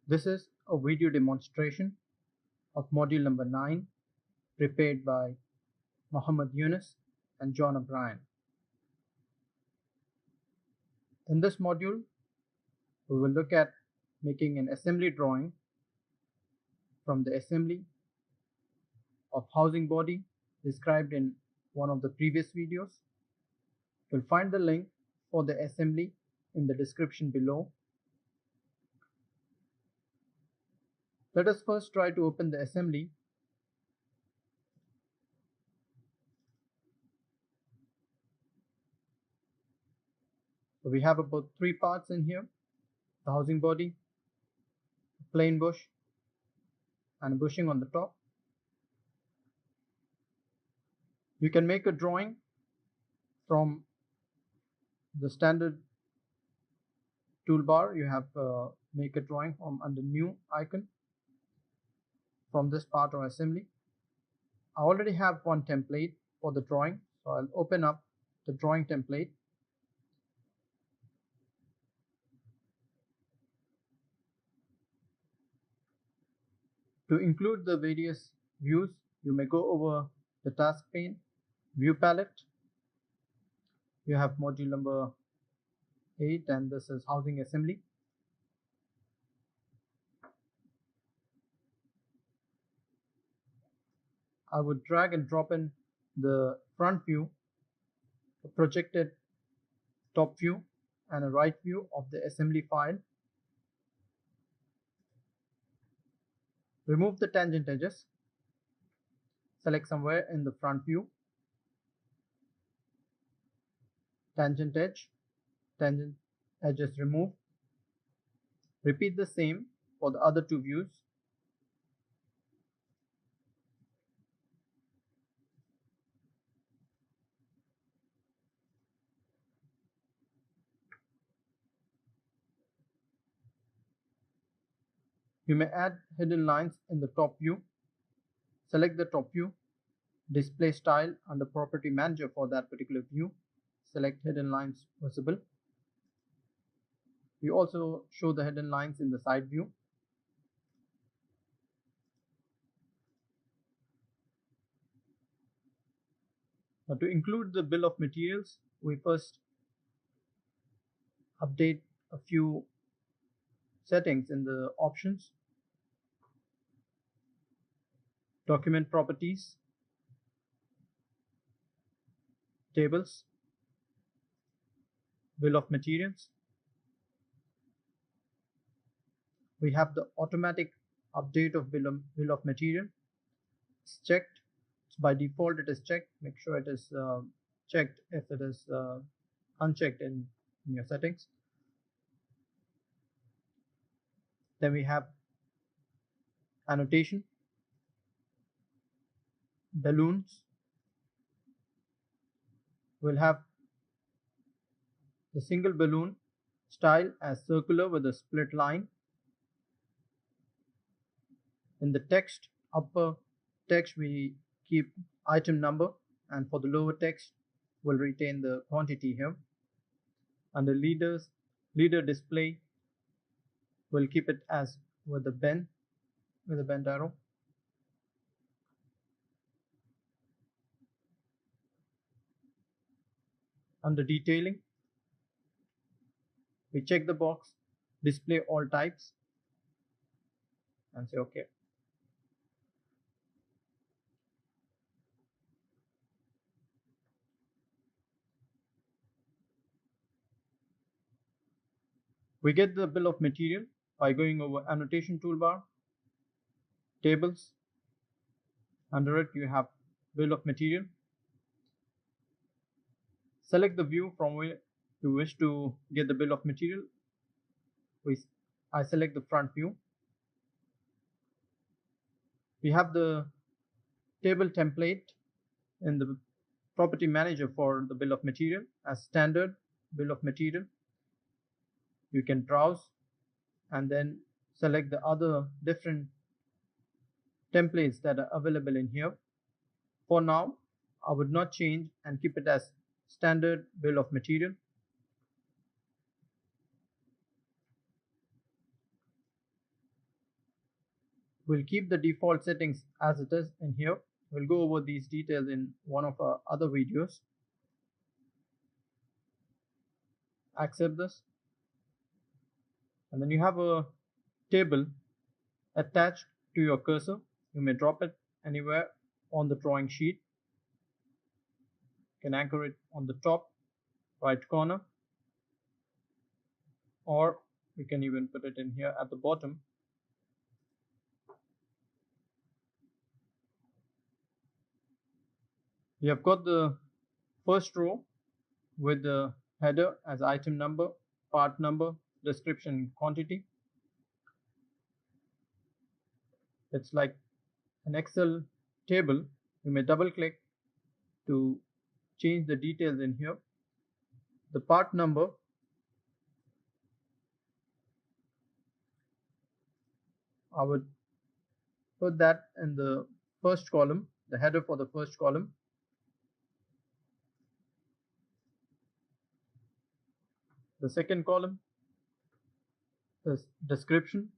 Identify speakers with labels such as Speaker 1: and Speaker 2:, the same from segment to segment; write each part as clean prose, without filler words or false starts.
Speaker 1: This is a video demonstration of module number 9 prepared by Younas and John O'Brien. In this module, we will look at making an assembly drawing from the assembly of housing body described in one of the previous videos. You'll find the link for the assembly in the description below. Let us first try to open the assembly. So we have about 3 parts in here: the housing body, a plain bush, and a bushing on the top. You can make a drawing from the standard toolbar. You have make a drawing from under new icon from this part or assembly. I already have one template for the drawing, so I'll open up the drawing template. To include the various views, you may go over the task pane, view palette. You have module number 8, and this is housing assembly. I would drag and drop in the front view, a projected top view, and a right view of the assembly file. Remove the tangent edges. Select somewhere in the front view. Tangent edge, tangent edges removed. Repeat the same for the other 2 views. You may add hidden lines in the top view. Select the top view, display style under property manager for that particular view. Select hidden lines visible. We also show the hidden lines in the side view. Now, to include the bill of materials, we first update a few settings in the options. Document properties, tables, bill of materials. We have the automatic update of bill of material. It's checked. By default it is checked. Make sure it is checked if it is unchecked in your settings. Then we have annotation, balloons. We'll have the single balloon style as circular with a split line. In the text, upper text we keep item number, and for the lower text we'll retain the quantity here. Under leader display, we'll keep it as with a bent arrow. Under detailing, we check the box, display all types, and say OK. We get the bill of material by going over annotation toolbar, tables. Under it you have bill of material. Select the view from where you wish to get the bill of material. I select the front view. We have the table template in the property manager for the bill of material as standard bill of material. You can browse and then select the other different templates that are available in here. For now, I would not change and keep it as standard bill of material. We'll keep the default settings as it is in here. We'll go over these details in one of our other videos. Accept this. And then you have a table attached to your cursor. You may drop it anywhere on the drawing sheet. You can anchor it on the top right corner, or you can even put it in here at the bottom. We have got the first row with the header as item number, part number, description, quantity. It's like an Excel table. You may double click to change the details in here. The part number, I would put that in the first column, the header for the first column. The second column is description.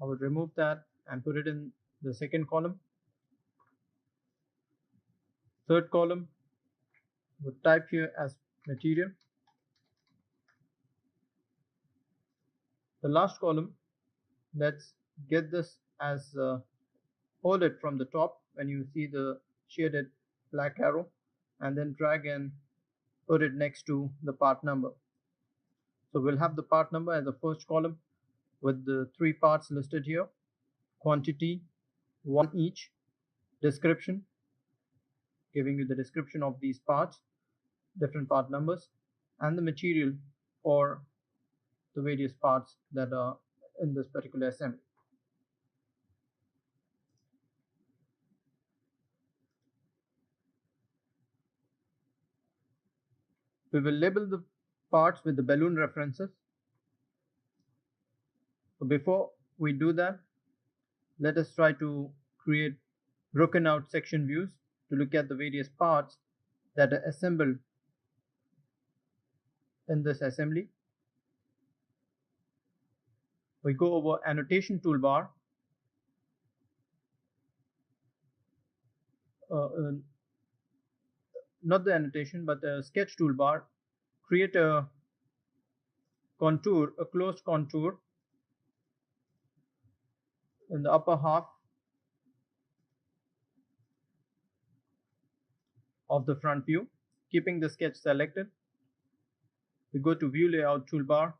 Speaker 1: I would remove that and put it in the second column. Third column would type here as material. The last column, let's get this as hold it from the top when you see the shaded black arrow, and then drag and put it next to the part number. So we'll have the part number as the first column with the 3 parts listed here: quantity, 1 each, description, giving you the description of these parts, different part numbers, and the material for the various parts that are in this particular assembly. We will label the parts with the balloon references. So before we do that, let us try to create broken out section views to look at the various parts that are assembled in this assembly. We go over annotation toolbar, not the annotation but the sketch toolbar. Create a contour, a closed contour in the upper half of the front view. Keeping the sketch selected, we go to view layout toolbar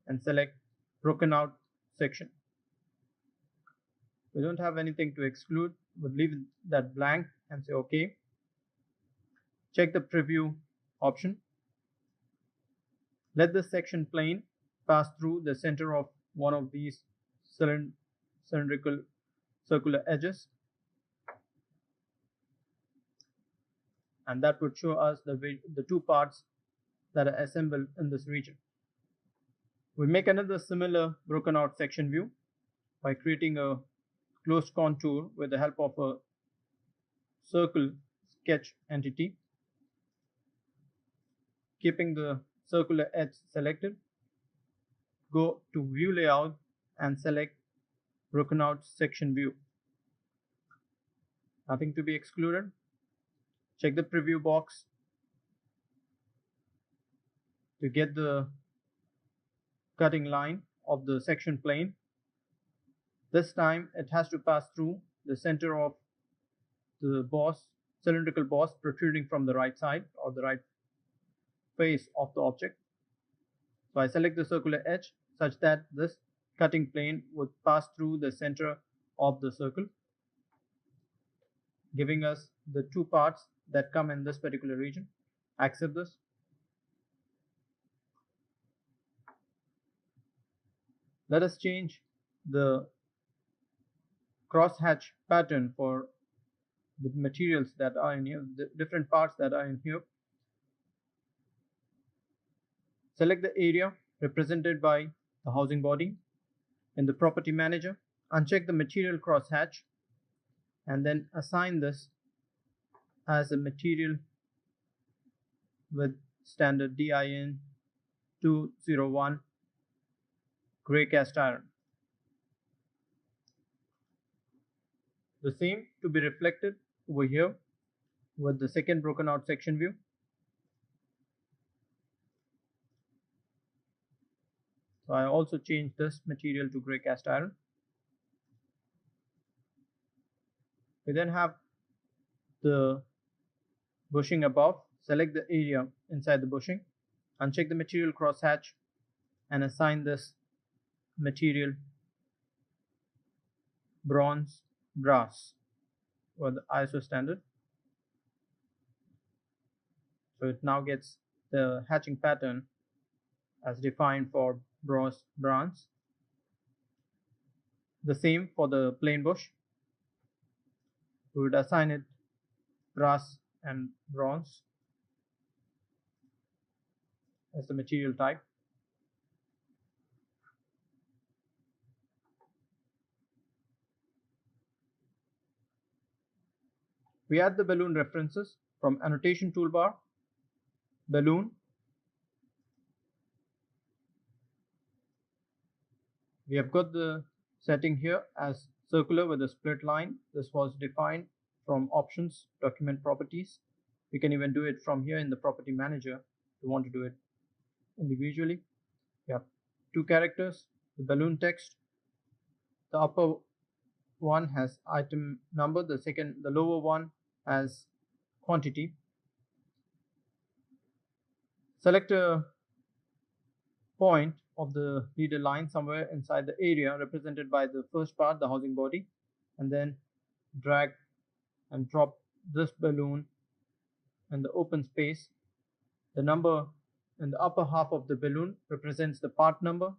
Speaker 1: and select broken out section. We don't have anything to exclude. We'll leave that blank and say OK. Check the preview option. Let the section plane pass through the center of one of these cylindrical circular edges, and that would show us the 2 parts that are assembled in this region. We make another similar broken out section view by creating a closed contour with the help of a circle sketch entity. Keeping the circular edge selected, go to view layout and select broken out section view. Nothing to be excluded. Check the preview box to get the cutting line of the section plane. This time it has to pass through the center of the cylindrical boss protruding from the right side or the right face of the object. So I select the circular edge such that this cutting plane would pass through the center of the circle, giving us the 2 parts that come in this particular region. Accept this. Let us change the crosshatch pattern for the materials that are in here, the different parts that are in here. Select the area represented by the housing body in the property manager. Uncheck the material crosshatch and then assign this as a material with standard DIN 201 gray cast iron. The same to be reflected over here with the second broken out section view. So I also changed this material to gray cast iron. We then have the bushing above. Select the area inside the bushing, uncheck the material crosshatch, and assign this material bronze brass for the ISO standard. So it now gets the hatching pattern as defined for bronze. The same for the plain bush. We would assign it brass and bronze as the material type. We add the balloon references from annotation toolbar, balloon. We have got the setting here as circular with a split line. This was defined from options, document properties. We can even do it from here in the property manager if you want to do it individually. We have two characters, the balloon text. The upper one has item number, the lower one has quantity. Select a point of the leader line somewhere inside the area represented by the first part, the housing body, and then drag and drop this balloon in the open space. The number in the upper half of the balloon represents the part number.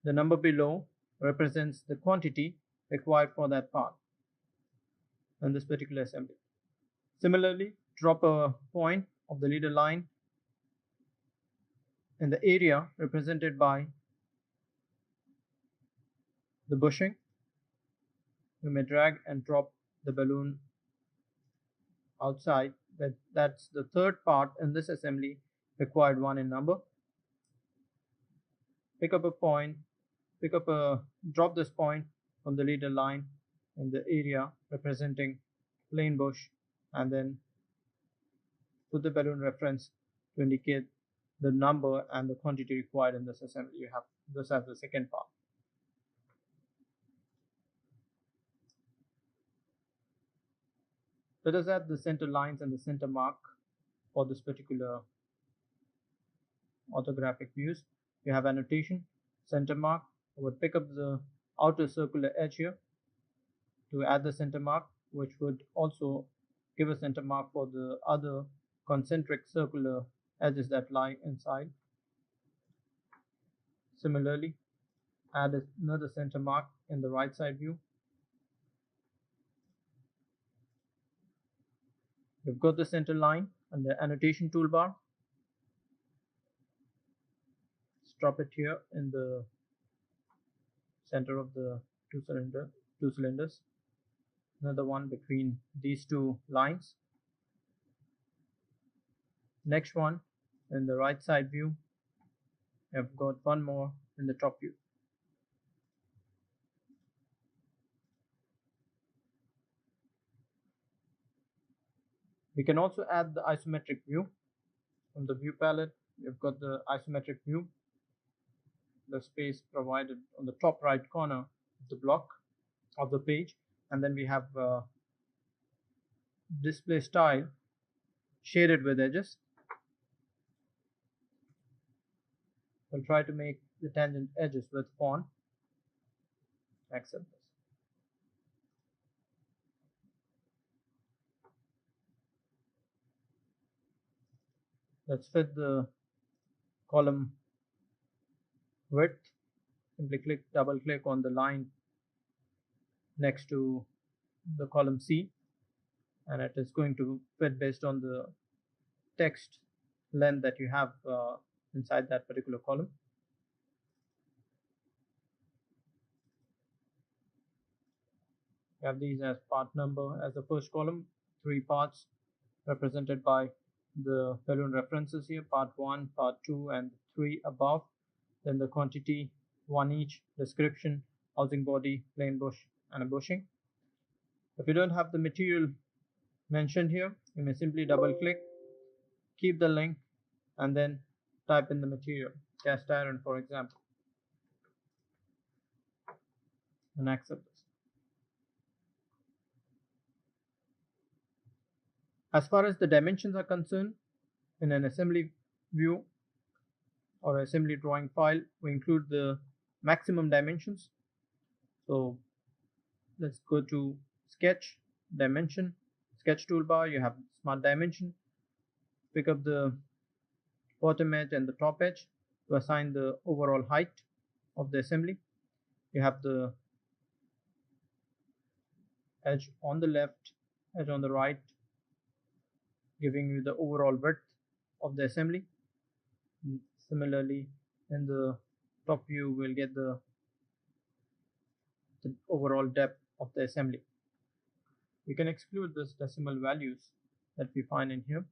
Speaker 1: The number below represents the quantity required for that part in this particular assembly. Similarly, drop a point of the leader line in the area represented by the bushing. You may drag and drop the balloon outside. That's the third part in this assembly, required one in number. Pick up a point, drop this point from the leader line in the area representing plain bush, and then put the balloon reference to indicate the number and the quantity required in this assembly. You have this as the second part. Let us add the center lines and the center mark for this particular orthographic views. You have annotation, center mark. I would pick up the outer circular edge here to add the center mark, which would also give a center mark for the other concentric circular edges that lie inside. Similarly, add another center mark in the right side view. We've got the center line and the annotation toolbar. Let's drop it here in the center of the two cylinders. Another one between these two lines. Next one in the right side view. I've got one more in the top view. We can also add the isometric view. From the view palette, we've got the isometric view, the space provided on the top right corner of the block of the page, and then we have display style shaded with edges. We'll try to make the tangent edges with font. Accept this. Let's fit the column width. Simply double click on the line next to the column C, and it is going to fit based on the text length that you have inside that particular column. You have these as part number as the first column, 3 parts represented by the balloon references here, part 1, part 2 and 3 above, then the quantity 1 each, description, housing body, plain bush and a bushing. If you don't have the material mentioned here, you may simply double click, keep the link and then type in the material, cast iron for example, and accept this. As far as the dimensions are concerned, in an assembly view or assembly drawing file, we include the maximum dimensions. So let's go to sketch, dimension, sketch toolbar, you have smart dimension, pick up the bottom edge and the top edge to assign the overall height of the assembly. You have the edge on the left, edge on the right, giving you the overall width of the assembly. Similarly, in the top view, we'll get the overall depth of the assembly. We can exclude this decimal values that we find in here.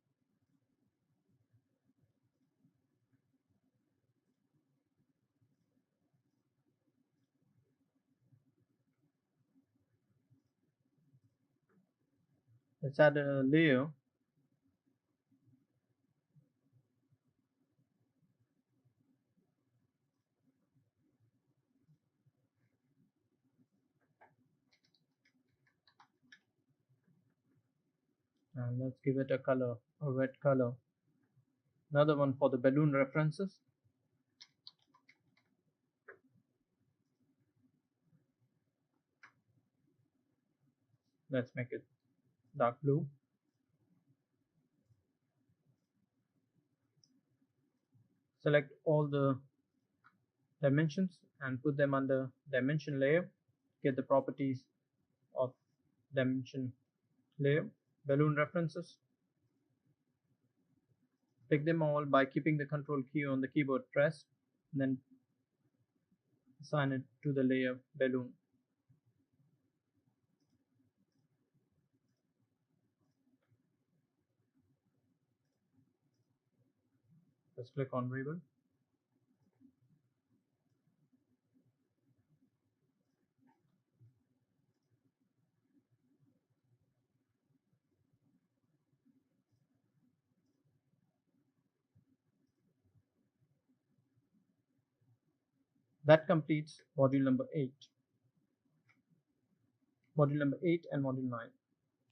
Speaker 1: Let's add a layer. And let's give it a color, a red color. Another one for the balloon references. Let's make it dark blue. Select all the dimensions and put them under dimension layer. Get the properties of dimension layer. Balloon references. Pick them all by keeping the control key on the keyboard pressed, and then assign it to the layer balloon. Let's click on Rebuild. That completes module number 8. Module number 8 and module 9.